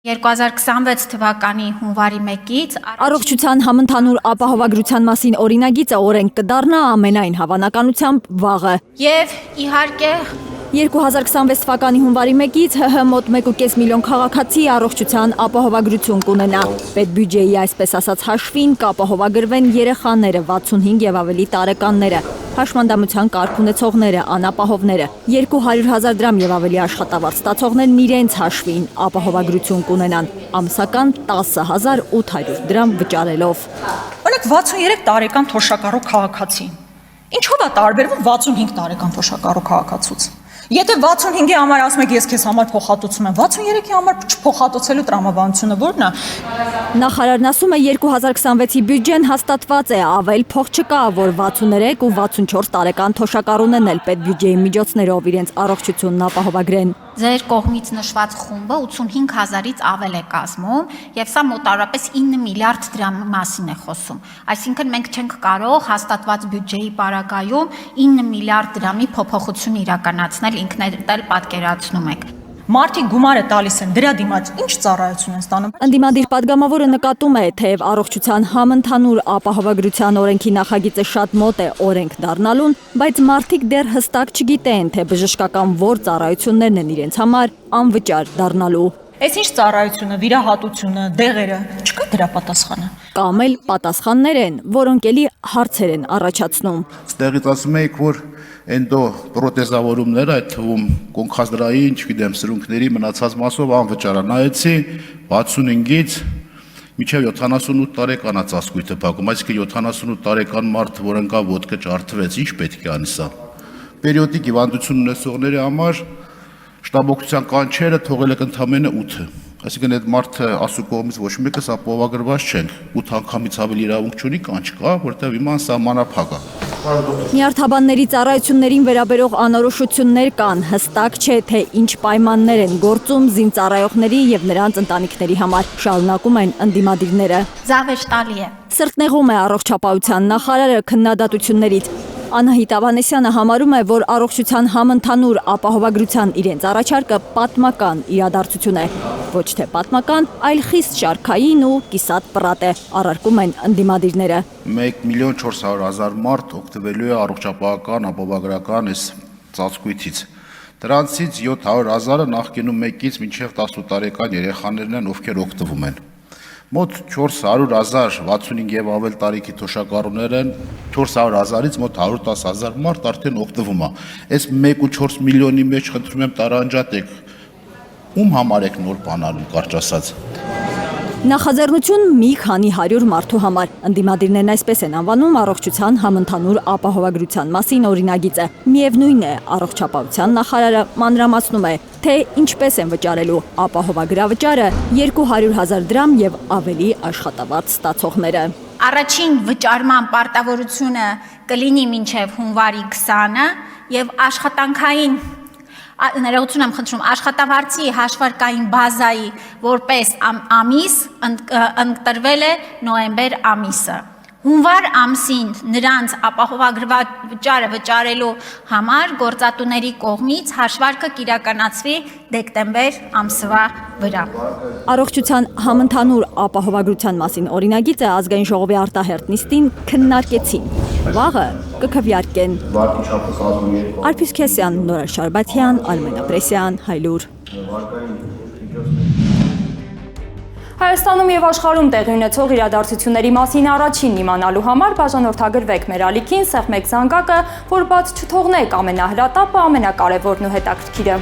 2026 թվականի հունվարի 1-ից առողջության համընդհանուր ապահովագրության մասին օրինագիծը օրենք կդառնա ամենայն հավանականությամբ վաղը։ Եվ իհարկե 2026 թվականի հունվարի 1-ից ՀՀ մոտ 1.5 միլիոն քաղաքացի առողջության ապահովագրություն կունենա։ Պետբյուջեի այսպես ասած հաշվին կապահովագրվեն երեխաները 65 եւ ավելի տարեկանները, հաշմանդամության կարգ ունեցողները, անապահովները, 200,000 դրամ եւ ավելի աշխատավարձ ստացողներն իրենց հաշվին ապահովագրություն կունենան, ամսական 10,800 դրամ վճարելով։ Օրինակ 63 տարեկան թոշակառու քաղաքացին։ Ինչով է տարբերվում 65 տարեկան թոշակառու քաղաքացուց։ Եթե 65-ի համար ասում եք ես քեզ համար փոխհատուցում եմ, 63-ի համար չփոխհատուցելու տրամաբանությունը ո՞րն է։ Նախարարն ասում է 2026-ի բյուջեն հաստատված է, ավել փող չկա, որ 63 ու 64 տարեկան թոշակառուներն էլ պետբյուջեի միջոցներով իրենց առողջությունն ապահովագրեն։ Ձեր կողմից նշված խումբը 85,000-ից ավել է կազմում եւ սա մոտավորապես 9 միլիարդ դրամի մասին է խոսում։ Այսինքն մենք չենք կարող հաստատված բյուջեի պարագայում 9 միլիարդ դրամի փոփոխություն իրականացնել, ինքներդ էլ պատկերացնում եք։ Մարդիկ գումարը տալիս են, դրա դիմաց ինչ ծառայություն են ստանում։ Ընդդիմադիր падգամավորը նկատում է, թեև առողջության համընդհանուր ապահովագրության օրենքի նախագիծը շատ մոտ է օրենք դառնալուն, բայց մարդիկ դեռ հստակ չգիտեն, թե բժշկական որ ծառայություններն են իրենց համար անվճար դառնալու։ Այս ինչ ծառայությունը, վիրահատությունը, դեղերը, չկա դրա պատասխանը։ Կամ էլ պատասխաններ են, որոնք էլի հարցեր են առաջացնում։ Ստեղից ասում եք, որ էնդո պրոթեզավորումները, այդ թվում կոնքազդրային, չգիտեմ, սրունքների մնացած մասով անվճար է։ Նայեցի 65-ից մինչև 78 տարեկան է ծածկույթը փակում, այսինքն 78 տարեկան մարդ, որ ընկա ոտքը ջարդվեց, ինչ պետք է անի սա։ Պերիոդիկ հիվանդություն ունեցողների համար շտաբօգնության կանչերը թողել եք ընդամենը 8-ը։ Այսինքն այդ մարդը ասու կողմից ոչ մեկս ապահովագրված չենք, 8 անգամից ավելի իրավունք չունի, կանչ կա, որտեղ հիմա սահմանափակ է։ Նյարդաբանների ծառայություններին վերաբերող անորոշություններ կան, հստակ չէ, թե ինչ պայմաններ են գործում զինծառայողների եւ նրանց ընտանիքների համար, շարունակում են ընդդիմադիրները։ Զավեշտալի է։ Սրտնեղում է առողջապահության նախարարը քննադատություններից։ Անահիտ Ավանեսյանը համարում է, որ առողջության համընդհանուր ապահովագրության իրենց առաջարկը պատմական իրադարձություն է։ Ոչ թե պատմական, այլ խիստ շարքային ու կիսատ պռատ է, առարկում են ընդդիմադիրները։ 1,400,000 մարդ օգտվելու է առողջապահական ապահովագրական այս ծածկույթից։ Դրանցից 700,000-ը նախկինում 1-ից մինչև 18 տարեկան երեխաներն են, ովքեր օգտվում են։ Մոտ 400,000 65 եւ ավել տարիքի թոշակառուներ են, 400,000-ից մոտ 110,000 մարդ արդեն օգտվում է։ Այս 1.4 միլիոնի մեջ խնդրում եմ տարանջատեք, ում համար եք նոր բան անում, կարճ ասած։ Նախաձեռնություն մի քանի 100 մարդու համար։ Ընդդիմադիրներն այսպես են անվանում առողջության համընդհանուր ապահովագրության մասին օրինագիծը։ Միևնույն է, առողջապահության նախարարը մանրամասնում է, թե ինչպես են վճարելու ապահովագրավճարը 200,000 դրամ եւ ավելի աշխատավարձ ստացողները։ Առաջին վճարման պարտավորությունը կլինի մինչև հունվարի 20-ը եւ աշխատանքային ներողություն եմ խնդրում, աշխատավարձի հաշվարկային բազայի որպես ամիս ընտրվել է նոյեմբեր ամիսը։ Հունվար ամսին նրանց ապահովագրված վճարը վճարելու համար գործատուների կողմից հաշվարկը կիրականացվի դեկտեմբեր ամսվա վրա։ Առողջության համընդհանուր ապահովագրության մասին օրինագիծը ազգային ժողովի արտահերթ նիստին քննարկեցին։ Վաղը կքվեարկեն։ Արփիս Քեսյան, Նորա Շարբաթյան, Արմեն Ապրեսյան, Հայլուր։ Հայաստանում եւ աշխարհում տեղի ունեցող իրադարձությունների մասին առաջին իմանալու համար բաժանորդագրվեք մեր ալիքին, սեղմեք զանգակը, որ բաց չթողնեք ամենահրատապը, ամենակարևորն ու հետաքրքիրը։